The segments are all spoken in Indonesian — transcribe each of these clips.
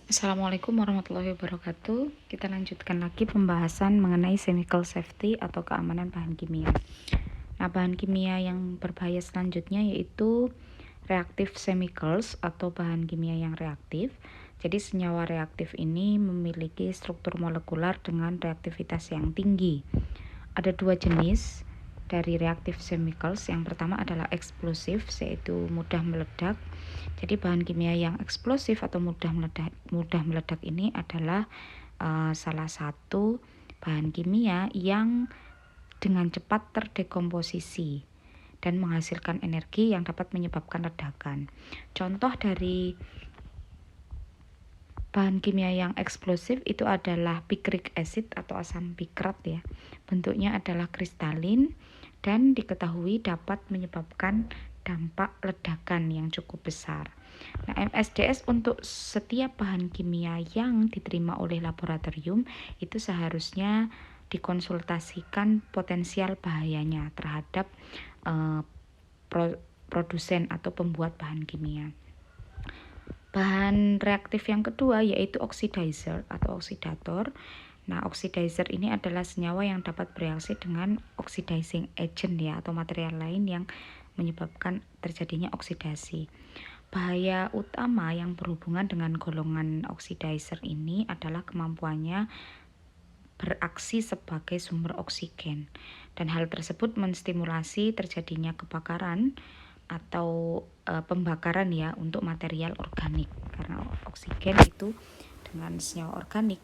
Assalamualaikum warahmatullahi wabarakatuh. Kita lanjutkan lagi pembahasan mengenai chemical safety atau keamanan bahan kimia. Nah, bahan kimia yang berbahaya selanjutnya yaitu reactive chemicals atau bahan kimia yang reaktif. Jadi senyawa reaktif ini memiliki struktur molekular dengan reaktivitas yang tinggi. Ada dua jenis dari reactive chemicals. Yang pertama adalah explosive, yaitu mudah meledak. Jadi bahan kimia yang eksplosif atau mudah meledak ini adalah salah satu bahan kimia yang dengan cepat terdekomposisi dan menghasilkan energi yang dapat menyebabkan ledakan. Contoh dari bahan kimia yang eksplosif itu adalah picric acid atau asam pikrat ya. Bentuknya adalah kristalin dan diketahui dapat menyebabkan dampak ledakan yang cukup besar. Nah, MSDS untuk setiap bahan kimia yang diterima oleh laboratorium itu seharusnya dikonsultasikan potensial bahayanya terhadap produsen atau pembuat bahan kimia. Bahan reaktif yang kedua yaitu oxidizer atau oksidator. Nah, oxidizer ini adalah senyawa yang dapat bereaksi dengan oxidizing agent ya atau material lain yang menyebabkan terjadinya oksidasi. Bahaya utama yang berhubungan dengan golongan oxidizer ini adalah kemampuannya beraksi sebagai sumber oksigen, dan hal tersebut menstimulasi terjadinya kebakaran atau pembakaran ya untuk material organik, karena oksigen itu dengan senyawa organik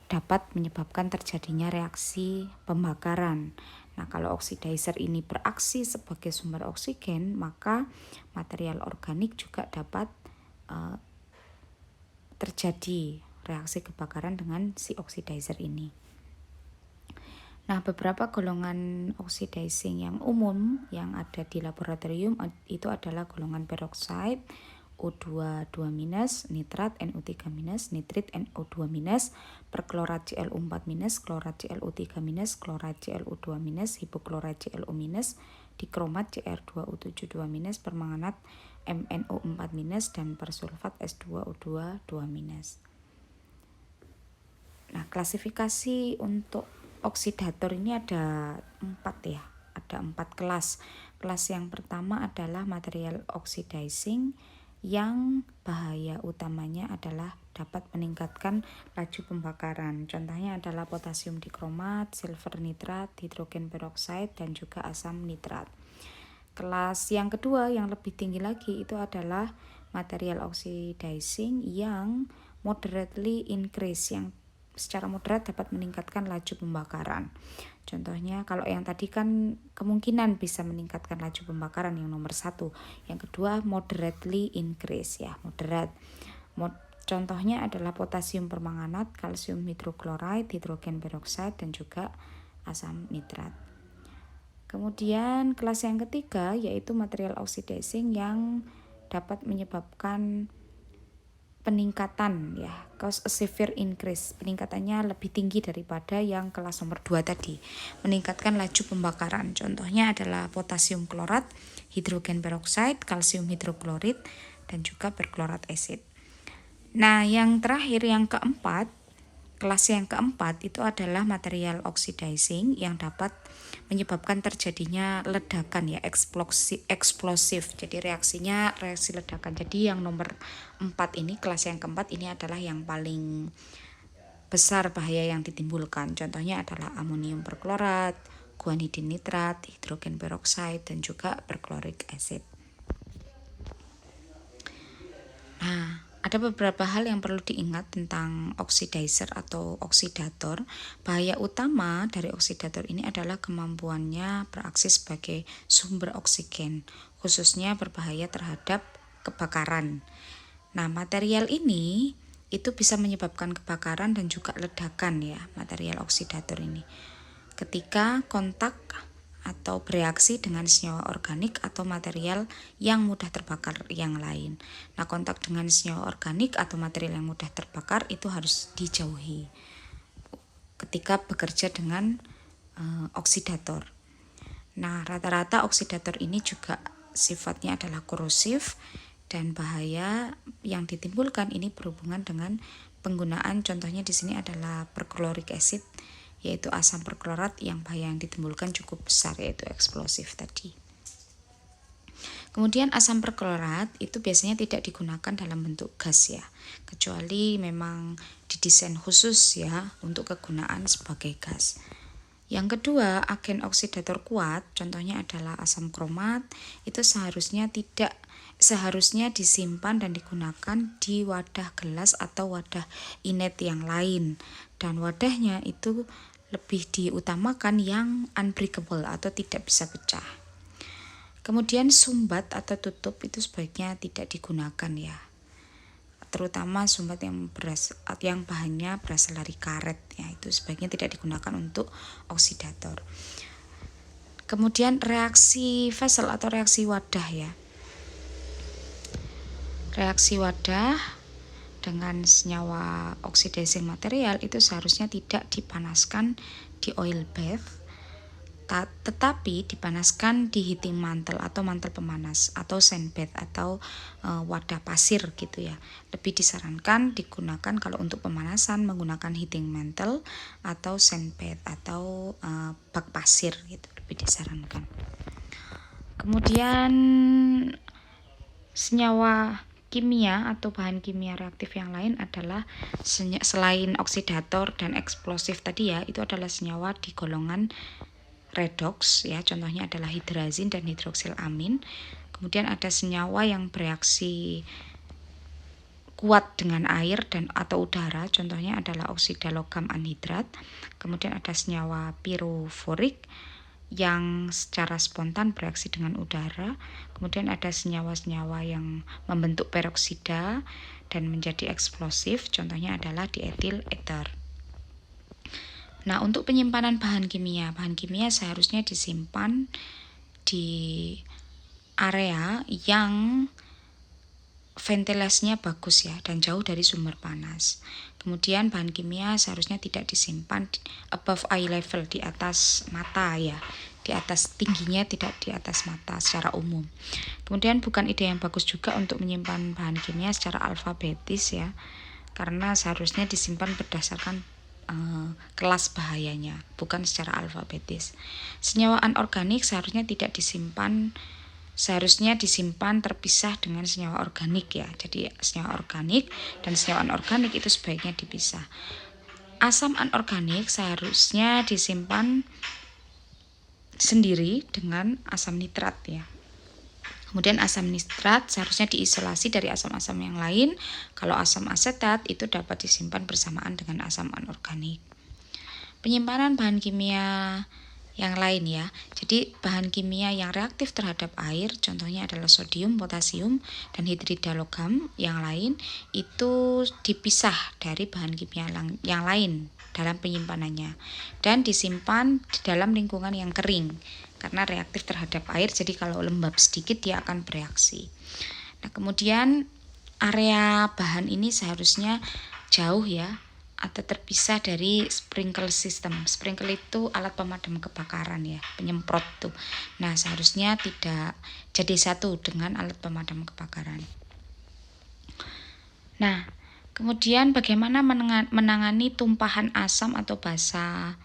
dapat menyebabkan terjadinya reaksi pembakaran. Nah, kalau oxidizer ini beraksi sebagai sumber oksigen, maka material organik juga dapat terjadi reaksi kebakaran dengan si oxidizer ini. Nah, beberapa golongan oxidizing yang umum yang ada di laboratorium itu adalah golongan peroxide, O2 2-, nitrat NO3-, nitrit NO2-, perklorat Cl4-, klorat Cl3-, klorat Cl2-, hipoklorat Cl-, dikromat Cr2O7 2-, permanganat MnO4-, dan persulfat S2O2 2-. Nah, klasifikasi untuk oksidator ini ada 4 ya. Ada 4 kelas. Kelas yang pertama adalah material oxidizing yang bahaya utamanya adalah dapat meningkatkan laju pembakaran. Contohnya adalah potasium dikromat, silver nitrat, hidrogen peroksida, dan juga asam nitrat. Kelas yang kedua yang lebih tinggi lagi itu adalah material oxidizing yang moderately increase, yang secara moderat dapat meningkatkan laju pembakaran. Contohnya kalau yang tadi kan kemungkinan bisa meningkatkan laju pembakaran yang nomor 1. Yang kedua moderately increase ya, moderat. Contohnya adalah potasium permanganat, kalsium hidroklorid, hidrogen peroksida, dan juga asam nitrat. Kemudian kelas yang ketiga yaitu material oxidizing yang dapat menyebabkan peningkatan ya, cause a severe increase. Peningkatannya lebih tinggi daripada yang kelas nomor 2 tadi. Meningkatkan laju pembakaran. Contohnya adalah potasium klorat, hidrogen peroksida, kalsium hidroklorid, dan juga perklorat acid. Nah, yang terakhir yang keempat, kelas yang keempat itu adalah material oxidizing yang dapat menyebabkan terjadinya ledakan ya, eksplosif. Jadi reaksinya reaksi ledakan. Jadi yang nomor 4 ini, kelas yang keempat ini adalah yang paling besar bahaya yang ditimbulkan. Contohnya adalah amonium perklorat, guanidin nitrat, hidrogen peroksida, dan juga perklorik acid. Nah, ada beberapa hal yang perlu diingat tentang oxidizer atau oksidator. Bahaya utama dari oksidator ini adalah kemampuannya beraksi sebagai sumber oksigen, khususnya berbahaya terhadap kebakaran. Nah, material ini itu bisa menyebabkan kebakaran dan juga ledakan ya, material oksidator ini. Ketika kontak atau bereaksi dengan senyawa organik atau material yang mudah terbakar yang lain. Nah, kontak dengan senyawa organik atau material yang mudah terbakar itu harus dijauhi ketika bekerja dengan oksidator. Nah, rata-rata oksidator ini juga sifatnya adalah korosif dan bahaya yang ditimbulkan ini berhubungan dengan penggunaan, contohnya di sini adalah perchloric acid, yaitu asam perklorat yang bahaya yang ditimbulkan cukup besar, yaitu eksplosif tadi. Kemudian asam perklorat itu biasanya tidak digunakan dalam bentuk gas ya, kecuali memang didesain khusus ya untuk kegunaan sebagai gas. Yang kedua, agen oksidator kuat, contohnya adalah asam kromat, itu seharusnya disimpan dan digunakan di wadah gelas atau wadah inet yang lain, dan wadahnya itu lebih diutamakan yang unbreakable atau tidak bisa pecah. Kemudian sumbat atau tutup itu sebaiknya tidak digunakan ya, terutama sumbat yang bahannya berasal dari karet ya, itu sebaiknya tidak digunakan untuk oksidator. Kemudian reaksi vessel atau reaksi wadah ya, reaksi wadah dengan senyawa oxidizing material itu seharusnya tidak dipanaskan di oil bath, tetapi dipanaskan di heating mantle atau mantel pemanas atau sand bath atau wadah pasir gitu ya. Lebih disarankan digunakan kalau untuk pemanasan menggunakan heating mantle atau sand bath atau bak pasir gitu, lebih disarankan. Kemudian senyawa kimia atau bahan kimia reaktif yang lain adalah selain oksidator dan eksplosif tadi ya, itu adalah senyawa di golongan redox ya, contohnya adalah hidrazin dan hidroksilamin. Kemudian ada senyawa yang bereaksi kuat dengan air dan atau udara, contohnya adalah oksida logam anhidrat. Kemudian ada senyawa piroforik yang secara spontan bereaksi dengan udara. Kemudian ada senyawa-senyawa yang membentuk peroksida dan menjadi eksplosif, contohnya adalah dietil ether. Nah, untuk penyimpanan bahan kimia seharusnya disimpan di area yang ventilasinya bagus ya dan jauh dari sumber panas. Kemudian bahan kimia seharusnya tidak disimpan above eye level, di atas mata ya, di atas tingginya, tidak di atas mata secara umum. Kemudian bukan ide yang bagus juga untuk menyimpan bahan kimia secara alfabetis ya, karena seharusnya disimpan berdasarkan kelas bahayanya, bukan secara alfabetis. Senyawa anorganik seharusnya disimpan terpisah dengan senyawa organik ya. Jadi senyawa organik dan senyawa anorganik itu sebaiknya dipisah. Asam anorganik seharusnya disimpan sendiri dengan asam nitrat ya. Kemudian asam nitrat seharusnya diisolasi dari asam-asam yang lain. Kalau asam asetat itu dapat disimpan bersamaan dengan asam anorganik. Penyimpanan bahan kimia yang lain ya. Jadi bahan kimia yang reaktif terhadap air, contohnya adalah sodium, potasium, dan hidrida logam yang lain, itu dipisah dari bahan kimia yang lain dalam penyimpanannya dan disimpan di dalam lingkungan yang kering. Karena reaktif terhadap air, jadi kalau lembab sedikit dia akan bereaksi. Nah, kemudian area bahan ini seharusnya jauh ya, atau terpisah dari sprinkle system. Sprinkle itu alat pemadam kebakaran ya, penyemprot tuh. Nah, seharusnya tidak jadi satu dengan alat pemadam kebakaran. Nah, kemudian bagaimana menangani tumpahan asam atau basa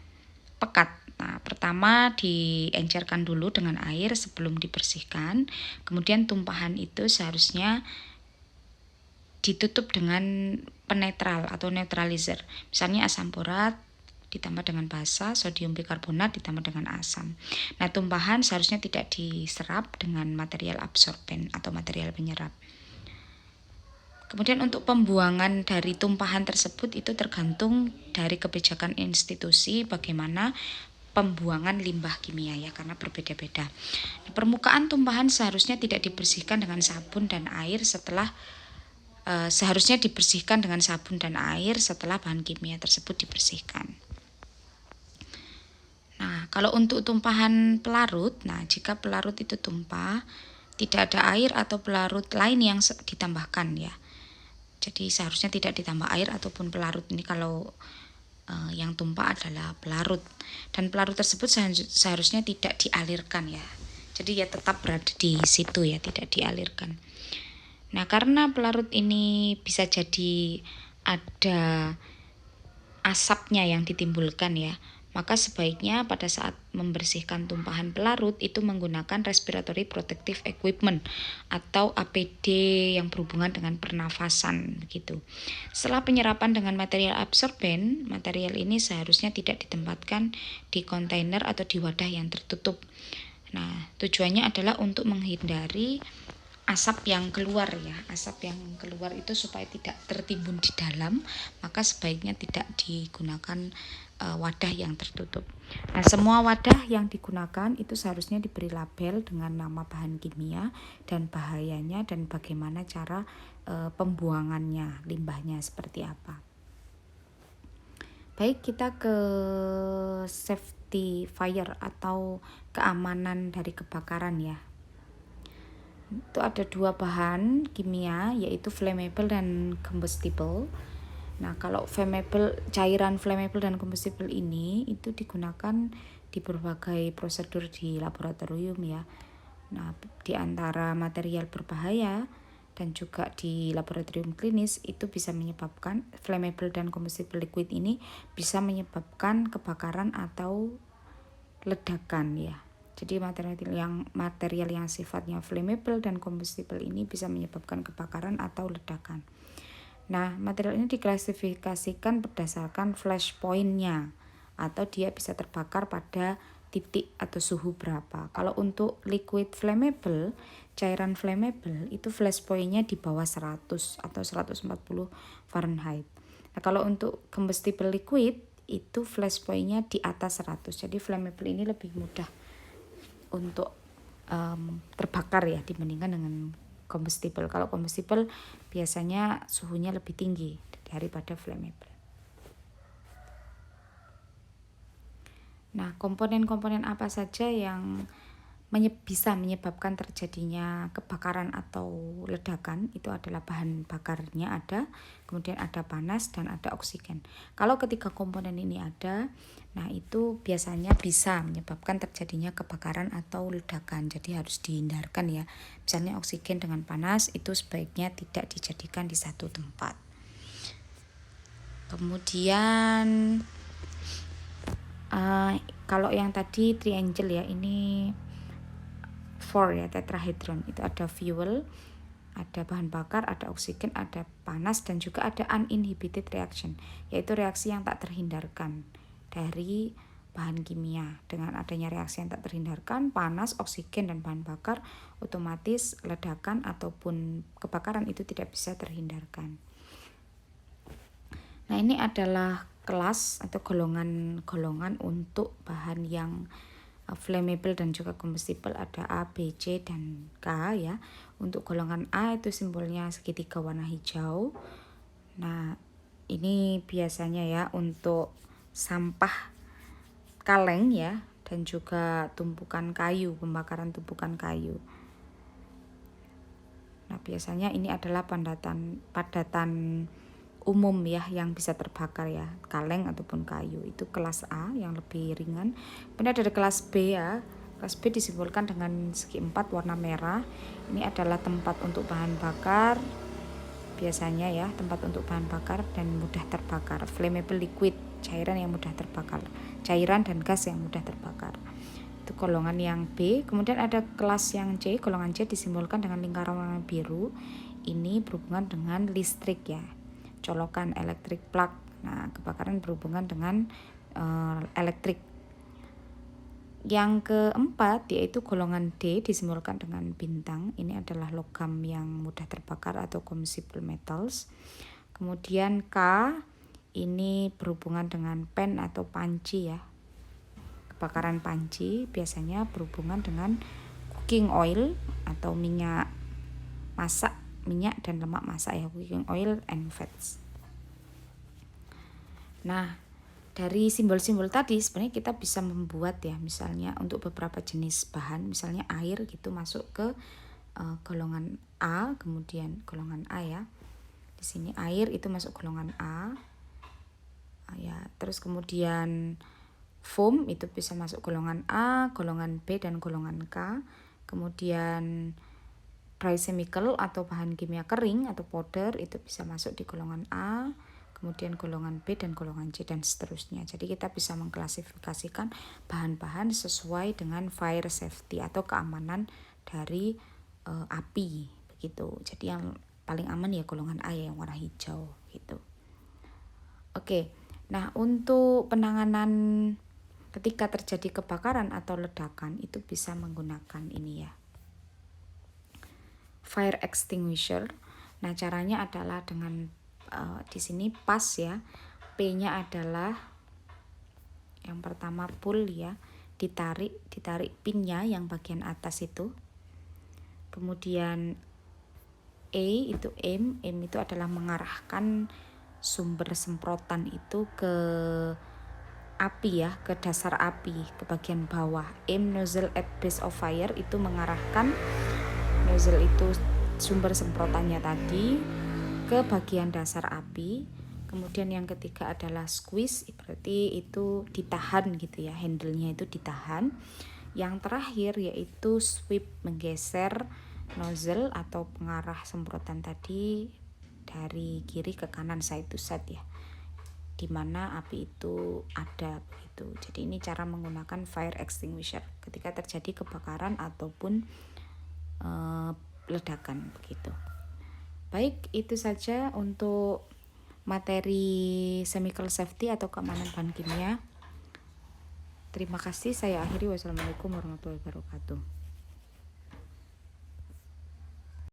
pekat? Nah, pertama diencerkan dulu dengan air sebelum dibersihkan. Kemudian tumpahan itu seharusnya ditutup dengan penetral atau neutralizer. Misalnya asam borat ditambah dengan basa, sodium bikarbonat ditambah dengan asam. Nah, tumpahan seharusnya tidak diserap dengan material absorben atau material penyerap. Kemudian untuk pembuangan dari tumpahan tersebut itu tergantung dari kebijakan institusi bagaimana pembuangan limbah kimia ya, karena berbeda-beda. Permukaan tumpahan seharusnya tidak dibersihkan dengan sabun dan air setelah bahan kimia tersebut dibersihkan. Nah, kalau untuk tumpahan pelarut, nah jika pelarut itu tumpah, tidak ada air atau pelarut lain yang ditambahkan ya. Jadi seharusnya tidak ditambah air ataupun pelarut. Ini kalau yang tumpah adalah pelarut, dan pelarut tersebut seharusnya tidak dialirkan ya. Jadi ya tetap berada di situ ya, tidak dialirkan. Nah, karena pelarut ini bisa jadi ada asapnya yang ditimbulkan ya, maka sebaiknya pada saat membersihkan tumpahan pelarut itu menggunakan respiratory protective equipment atau APD yang berhubungan dengan pernafasan gitu. Setelah penyerapan dengan material absorben, material ini seharusnya tidak ditempatkan di kontainer atau di wadah yang tertutup. Nah, tujuannya adalah untuk menghindari asap yang keluar ya. Asap yang keluar itu supaya tidak tertimbun di dalam, maka sebaiknya tidak digunakan wadah yang tertutup. Nah, semua wadah yang digunakan itu seharusnya diberi label dengan nama bahan kimia dan bahayanya dan bagaimana cara pembuangannya, limbahnya seperti apa. Baik, kita ke safety fire atau keamanan dari kebakaran ya. Itu ada dua bahan kimia, yaitu flammable dan combustible. Nah, kalau cairan flammable dan combustible ini itu digunakan di berbagai prosedur di laboratorium ya. Nah, di antara material berbahaya dan juga di laboratorium klinis itu bisa menyebabkan flammable dan combustible liquid ini bisa menyebabkan kebakaran atau ledakan ya. Jadi material yang sifatnya flammable dan combustible ini bisa menyebabkan kebakaran atau ledakan. Nah, material ini diklasifikasikan berdasarkan flash point-nya atau dia bisa terbakar pada titik atau suhu berapa. Kalau untuk liquid flammable, cairan flammable itu flash point-nya di bawah 100 atau 140 Fahrenheit. Nah, kalau untuk combustible liquid itu flash point-nya di atas 100. Jadi flammable ini lebih mudah untuk terbakar ya dibandingkan dengan combustible. Kalau combustible biasanya suhunya lebih tinggi daripada flammable. Nah, komponen-komponen apa saja yang bisa menyebabkan terjadinya kebakaran atau ledakan itu adalah bahan bakarnya ada, kemudian ada panas dan ada oksigen. Kalau ketiga komponen ini ada, nah itu biasanya bisa menyebabkan terjadinya kebakaran atau ledakan. Jadi harus dihindarkan ya. Misalnya oksigen dengan panas itu sebaiknya tidak dijadikan di satu tempat. Kemudian kalau yang tadi triangle ya, ini 4 ya, tetrahedron. Itu ada fuel, ada bahan bakar, ada oksigen, ada panas, dan juga ada uninhibited reaction, yaitu reaksi yang tak terhindarkan dari bahan kimia. Dengan adanya reaksi yang tak terhindarkan, panas, oksigen, dan bahan bakar, otomatis ledakan ataupun kebakaran itu tidak bisa terhindarkan. Nah, ini adalah kelas atau golongan-golongan untuk bahan yang flammable dan juga combustible. Ada A, B, C, dan K ya. Untuk golongan A itu simbolnya segitiga warna hijau. Nah, ini biasanya ya untuk sampah kaleng ya, dan juga tumpukan kayu, pembakaran tumpukan kayu. Nah, biasanya ini adalah padatan umum ya yang bisa terbakar ya, kaleng ataupun kayu. Itu kelas A yang lebih ringan. Kemudian ada kelas B ya. Kelas B disimbolkan dengan segi 4 warna merah. Ini adalah tempat untuk bahan bakar. Biasanya ya, tempat untuk bahan bakar dan mudah terbakar. Flammable liquid, cairan yang mudah terbakar. Cairan dan gas yang mudah terbakar. Itu golongan yang B. Kemudian ada kelas yang C. Golongan C disimbolkan dengan lingkaran warna biru. Ini berhubungan dengan listrik ya, colokan electric plug. Nah, kebakaran berhubungan dengan elektrik. Yang keempat yaitu golongan D disimbolkan dengan bintang. Ini adalah logam yang mudah terbakar atau combustible metals. Kemudian K ini berhubungan dengan pen atau panci ya. Kebakaran panci biasanya berhubungan dengan cooking oil atau minyak masak, minyak dan lemak masak ya, cooking oil and fats. Nah, dari simbol-simbol tadi sebenarnya kita bisa membuat ya, misalnya untuk beberapa jenis bahan, misalnya air gitu masuk ke golongan A, kemudian golongan A ya. Di sini air itu masuk golongan A. Ya, terus kemudian foam itu bisa masuk golongan A, golongan B dan golongan K. Kemudian dry chemical atau bahan kimia kering atau powder itu bisa masuk di golongan A, kemudian golongan B dan golongan C dan seterusnya. Jadi kita bisa mengklasifikasikan bahan-bahan sesuai dengan fire safety atau keamanan dari api begitu. Jadi yang paling aman ya golongan A yang warna hijau gitu. Oke. Nah, untuk penanganan ketika terjadi kebakaran atau ledakan itu bisa menggunakan ini ya, fire extinguisher. Nah, caranya adalah dengan di sini pas ya, P-nya adalah yang pertama pull ya, ditarik pinnya yang bagian atas itu. Kemudian E itu aim itu adalah mengarahkan sumber semprotan itu ke api ya, ke dasar api, ke bagian bawah. Aim nozzle at base of fire itu mengarahkan nozzle itu sumber semprotannya tadi ke bagian dasar api. Kemudian yang ketiga adalah squeeze, berarti itu ditahan gitu ya, handle-nya itu ditahan. Yang terakhir yaitu sweep, menggeser nozzle atau pengarah semprotan tadi dari kiri ke kanan, side to side ya, di mana api itu ada begitu. Jadi ini cara menggunakan fire extinguisher ketika terjadi kebakaran ataupun ledakan begitu. Baik, itu saja untuk materi chemical safety atau keamanan bahan kimia. Terima kasih, saya akhiri. Wassalamualaikum warahmatullahi wabarakatuh.